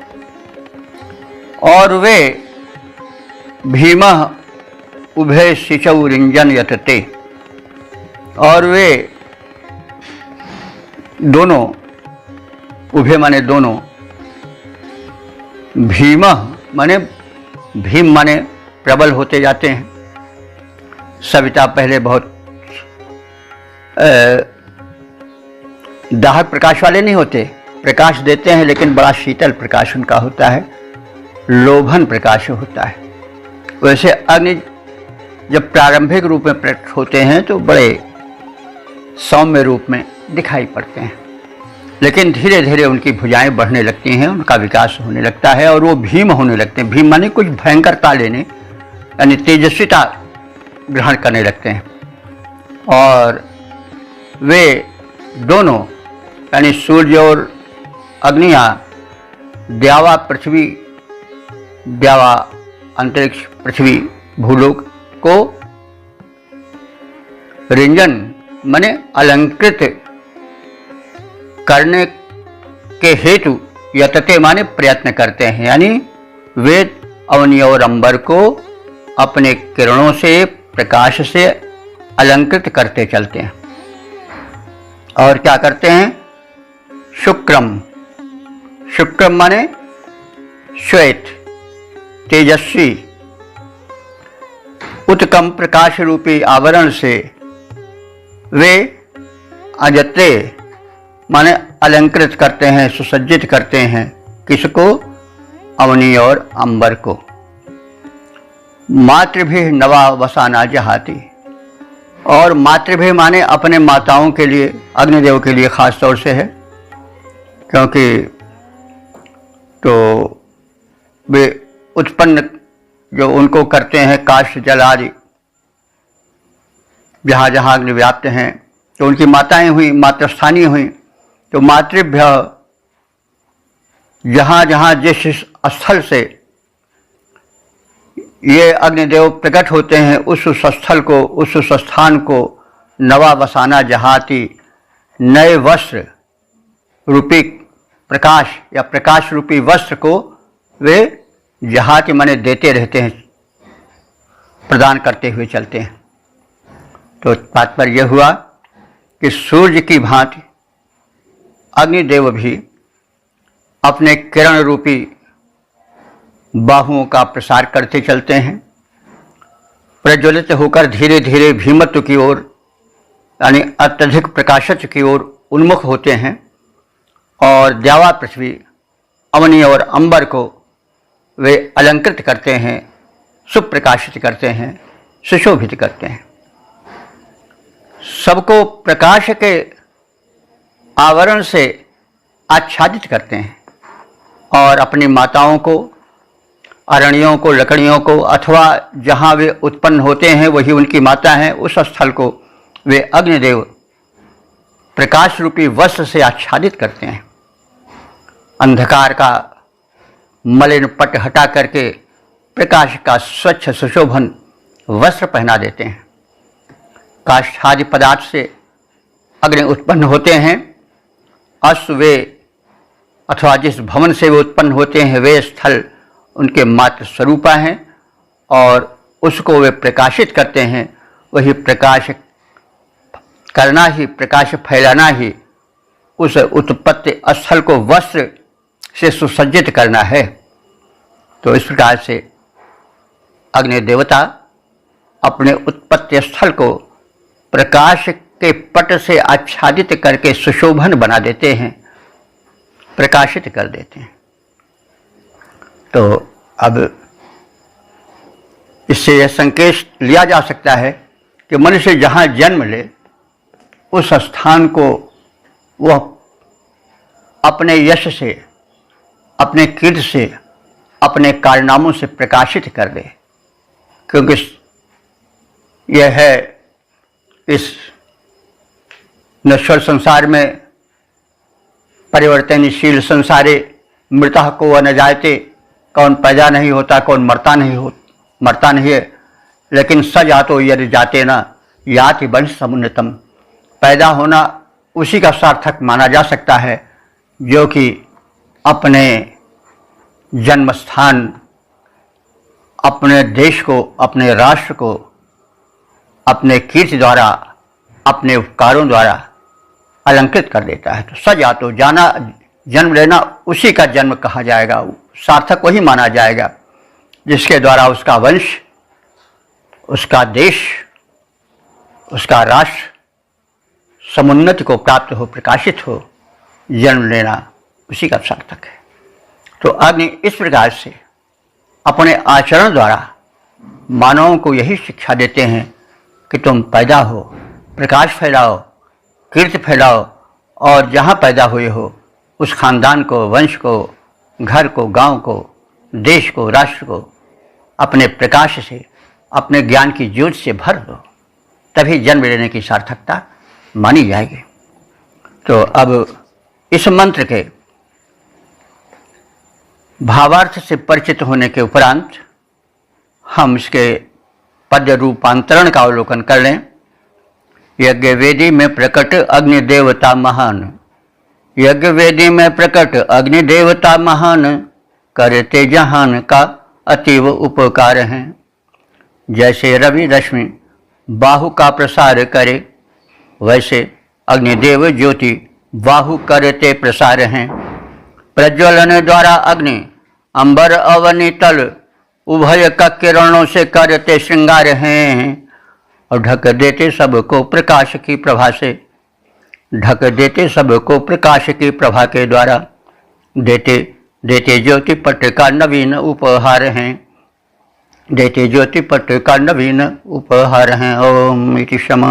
[SPEAKER 1] और वे भीमः उभय शिचौ रिंजन यतते, और वे दोनों, उभय माने दोनों, भीमः माने भीम माने प्रबल होते जाते हैं। सविता पहले बहुत दाहक प्रकाश वाले नहीं होते, प्रकाश देते हैं लेकिन बड़ा शीतल प्रकाश उनका होता है, लोभन प्रकाश होता है। वैसे अग्नि जब प्रारंभिक रूप में प्रकट होते हैं तो बड़े सौम्य रूप में दिखाई पड़ते हैं, लेकिन धीरे धीरे उनकी भुजाएं बढ़ने लगती हैं, उनका विकास होने लगता है और वो भीम होने लगते हैं। भीम माने कुछ भयंकरता लेने यानी तेजस्विता ग्रहण करने लगते हैं। और वे दोनों यानी सूर्य और अग्नियाँ द्यावा पृथ्वी, द्यावा अंतरिक्ष पृथ्वी भूलोक को रिंजन माने अलंकृत करने के हेतु यतते माने प्रयत्न करते हैं, यानी वे अवनी और अंबर को अपने किरणों से, प्रकाश से अलंकृत करते चलते हैं। और क्या करते हैं? शुक्रम, शुक्रम माने श्वेत, तेजस्वी, उत्कम प्रकाश रूपी आवरण से वे अजते माने अलंकृत करते हैं, सुसज्जित करते हैं। किसको? अवनी और अंबर को। मातृभि नवा वसाना जहाती, और मातृभि माने अपने माताओं के लिए, अग्निदेव के लिए खास तौर से है, क्योंकि तो वे उत्पन्न जो उनको करते हैं काष्ठ जल आदि, जहाँ जहाँ अग्नि व्याप्त हैं तो उनकी माताएं हुई, मातृस्थानीय हुई। तो मातृभ्य जहाँ जहाँ जिस स्थल से ये अग्निदेव प्रकट होते हैं उस स्थल को, उस स्थान को नवा बसाना जहाती, नए वस्त्र रूपी प्रकाश या प्रकाश रूपी वस्त्र को वे जहाती माने देते रहते हैं, प्रदान करते हुए चलते हैं। तो तात्पर्य यह हुआ कि सूर्य की भांति अग्निदेव भी अपने किरण रूपी बाहुओं का प्रसार करते चलते हैं, प्रज्वलित होकर धीरे धीरे भीमत्व की ओर यानी अत्यधिक प्रकाशत्व की ओर उन्मुख होते हैं और द्यावा पृथ्वी, अवनी और अंबर को वे अलंकृत करते हैं, सुप्रकाशित करते हैं, सुशोभित करते हैं। सबको प्रकाश के आवरण से आच्छादित करते हैं और अपनी माताओं को, अरण्यों को, लकड़ियों को अथवा जहाँ वे उत्पन्न होते हैं वही उनकी माता हैं, उस स्थल को वे अग्निदेव प्रकाश रूपी वस्त्र से आच्छादित करते हैं। अंधकार का मलिन पट हटा करके प्रकाश का स्वच्छ सुशोभन वस्त्र पहना देते हैं। काष्ठादि पदार्थ से अग्नि उत्पन्न होते हैं। अश्व वे अथवा जिस भवन से वे उत्पन्न होते हैं वे स्थल उनके मात्र स्वरूपा हैं और उसको वे प्रकाशित करते हैं। वही प्रकाश करना ही, प्रकाश फैलाना ही उस उत्पत्ति स्थल को वस्त्र से सुसज्जित करना है। तो इस प्रकार से अग्नि देवता अपने उत्पत्ति स्थल को प्रकाश के पट से आच्छादित करके सुशोभन बना देते हैं, प्रकाशित कर देते हैं। तो अब इससे यह संकेत लिया जा सकता है कि मनुष्य जहाँ जन्म ले उस स्थान को वह अपने यश से, अपने कीर्ति से, अपने कारनामों से प्रकाशित कर दे, क्योंकि यह है इस नश्वर संसार में परिवर्तनशील संसारे मृतः को न जायते, कौन पैदा नहीं होता, कौन मरता नहीं है, लेकिन स जातो यदि जाते न याति वंश समुन्नतम। पैदा होना उसी का सार्थक माना जा सकता है जो कि अपने जन्म स्थान, अपने देश को, अपने राष्ट्र को अपने कीर्ति द्वारा, अपने उपकारों द्वारा अलंकृत कर देता है। तो सजातो जाना, जन्म लेना उसी का जन्म कहा जाएगा, सार्थक वही माना जाएगा जिसके द्वारा उसका वंश, उसका देश, उसका राष्ट्र समुन्नति को प्राप्त हो, प्रकाशित हो। जन्म लेना उसी का सार्थक है। तो अग्नि इस प्रकार से अपने आचरण द्वारा मानवों को यही शिक्षा देते हैं कि तुम पैदा हो, प्रकाश फैलाओ, कीर्ति फैलाओ और जहाँ पैदा हुए हो उस खानदान को, वंश को, घर को, गांव को, देश को, राष्ट्र को अपने प्रकाश से, अपने ज्ञान की ज्योति से भर दो, तभी जन्म लेने की सार्थकता मानी जाएगी। तो अब इस मंत्र के भावार्थ से परिचित होने के उपरांत हम इसके पद्य रूपांतरण का अवलोकन कर लें। यज्ञ वेदी में प्रकट अग्नि देवता महान, यज्ञ वेदी में प्रकट अग्नि देवता महान, करते जहान का अतीव उपकार हैं। जैसे रवि रश्मि बाहु का प्रसार करे, वैसे अग्निदेव ज्योति बाहु करते प्रसार हैं। प्रज्वलन द्वारा अग्नि अंबर अवनि तल, उभय का किरणों से करते श्रृंगार हैं। और ढक देते सबको प्रकाश की प्रभा से, ढक देते सबको प्रकाश की प्रभा के द्वारा, देते देते ज्योति पट का नवीन उपहार हैं, देते ज्योति पट का नवीन उपहार हैं। ओम इति शम।